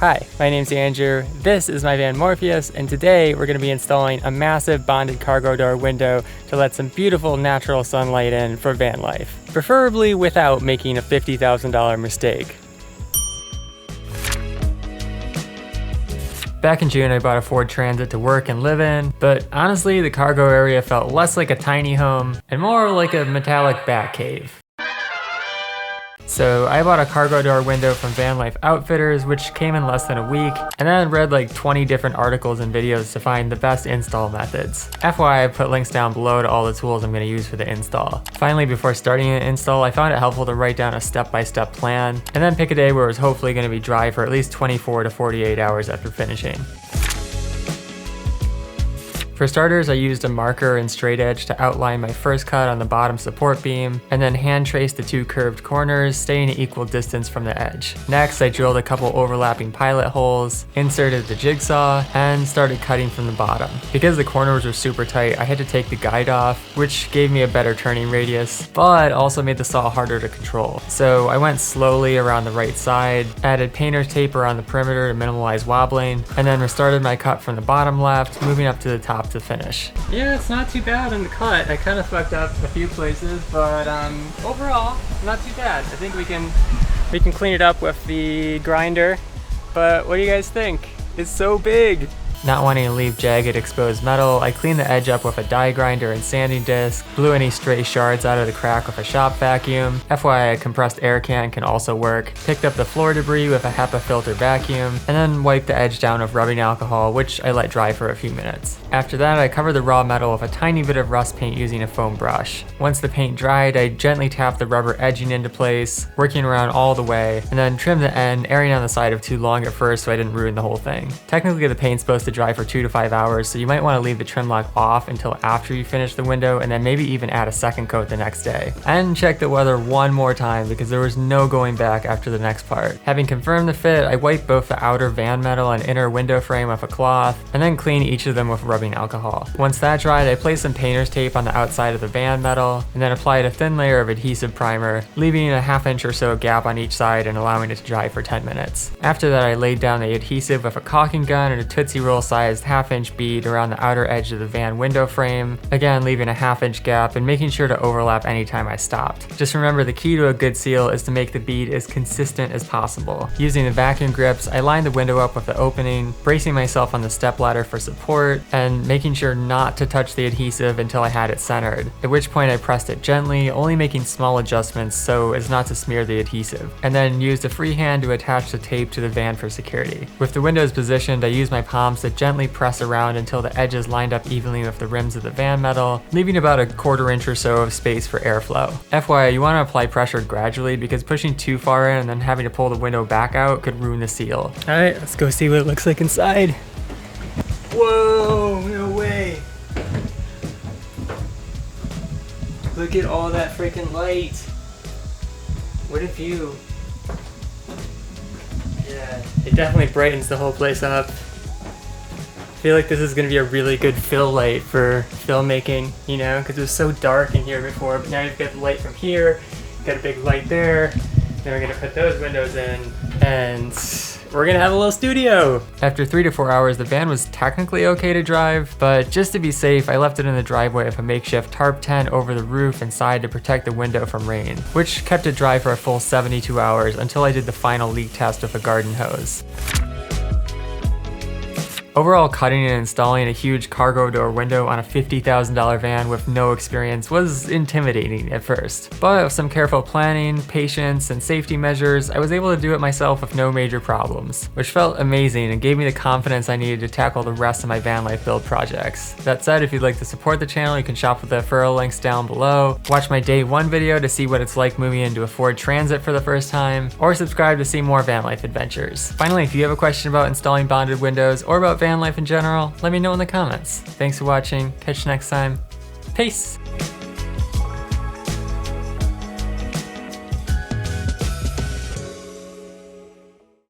Hi, my name's Andrew, this is my van Morpheus, and today we're going to be installing a massive bonded cargo door window to let some beautiful natural sunlight in for van life, preferably without making a $50,000 mistake. Back in June, I bought a Ford Transit to work and live in, but honestly, the cargo area felt less like a tiny home and more like a metallic bat cave. So I bought a cargo door window from Van Life Outfitters, which came in less than a week, and then read like 20 different articles and videos to find the best install methods. FYI, I put links down below to all the tools I'm going to use for the install. Finally, before starting an install, I found it helpful to write down a step-by-step plan, and then pick a day where it was hopefully going to be dry for at least 24 to 48 hours after finishing. For starters, I used a marker and straight edge to outline my first cut on the bottom support beam, and then hand traced the two curved corners, staying an equal distance from the edge. Next, I drilled a couple overlapping pilot holes, inserted the jigsaw, and started cutting from the bottom. Because the corners were super tight, I had to take the guide off, which gave me a better turning radius, but also made the saw harder to control. So I went slowly around the right side, added painter's tape around the perimeter to minimize wobbling, and then restarted my cut from the bottom left, moving up to the top to finish. Yeah, it's not too bad on the cut. I kind of fucked up a few places, but overall, not too bad. I think we can clean it up with the grinder, but what do you guys think? It's so big. Not wanting to leave jagged exposed metal, I cleaned the edge up with a die grinder and sanding disc, blew any stray shards out of the crack with a shop vacuum. FYI, a compressed air can can also work. Picked up the floor debris with a HEPA filter vacuum, and then wiped the edge down with rubbing alcohol, which I let dry for a few minutes. After that, I covered the raw metal with a tiny bit of rust paint using a foam brush. Once the paint dried, I gently tapped the rubber edging into place, working around all the way, and then trimmed the end, erring on the side of too long at first so I didn't ruin the whole thing. Technically, the paint's supposed to dry for 2 to 5 hours, so you might want to leave the trim lock off until after you finish the window, and then maybe even add a second coat the next day. And check the weather one more time because there was no going back after the next part. Having confirmed the fit, I wiped both the outer van metal and inner window frame with a cloth, and then cleaned each of them with rubbing alcohol. Once that dried, I placed some painter's tape on the outside of the van metal, and then applied a thin layer of adhesive primer, leaving a 1/2 inch or so gap on each side and allowing it to dry for 10 minutes. After that, I laid down the adhesive with a caulking gun and a Tootsie Roll sized 1/2 inch bead around the outer edge of the van window frame, again leaving a 1/2 inch gap and making sure to overlap anytime I stopped. Just remember, the key to a good seal is to make the bead as consistent as possible. Using the vacuum grips, I lined the window up with the opening, bracing myself on the stepladder for support, and making sure not to touch the adhesive until I had it centered, at which point I pressed it gently, only making small adjustments so as not to smear the adhesive, and then used a free hand to attach the tape to the van for security. With the windows positioned, I used my palms to gently press around until the edges lined up evenly with the rims of the van metal, leaving about a 1/4 inch or so of space for airflow. FYI, you want to apply pressure gradually because pushing too far in and then having to pull the window back out could ruin the seal. Alright, let's go see what it looks like inside. Whoa, no way. Look at all that freaking light. What a view. Yeah, it definitely brightens the whole place up. I feel like this is going to be a really good fill light for filmmaking, you know, because it was so dark in here before, but now you've got the light from here, you've got a big light there, then we're going to put those windows in, and we're going to have a little studio. After 3 to 4 hours, the van was technically okay to drive, but just to be safe, I left it in the driveway with a makeshift tarp tent over the roof and side to protect the window from rain, which kept it dry for a full 72 hours until I did the final leak test with a garden hose. Overall, cutting and installing a huge cargo door window on a $50,000 van with no experience was intimidating at first. But with some careful planning, patience, and safety measures, I was able to do it myself with no major problems, which felt amazing and gave me the confidence I needed to tackle the rest of my van life build projects. That said, if you'd like to support the channel, you can shop with the referral links down below, watch my day 1 video to see what it's like moving into a Ford Transit for the first time, or subscribe to see more van life adventures. Finally, if you have a question about installing bonded windows or about van life in general, let me know in the comments. Thanks for watching. Catch you next time. Peace!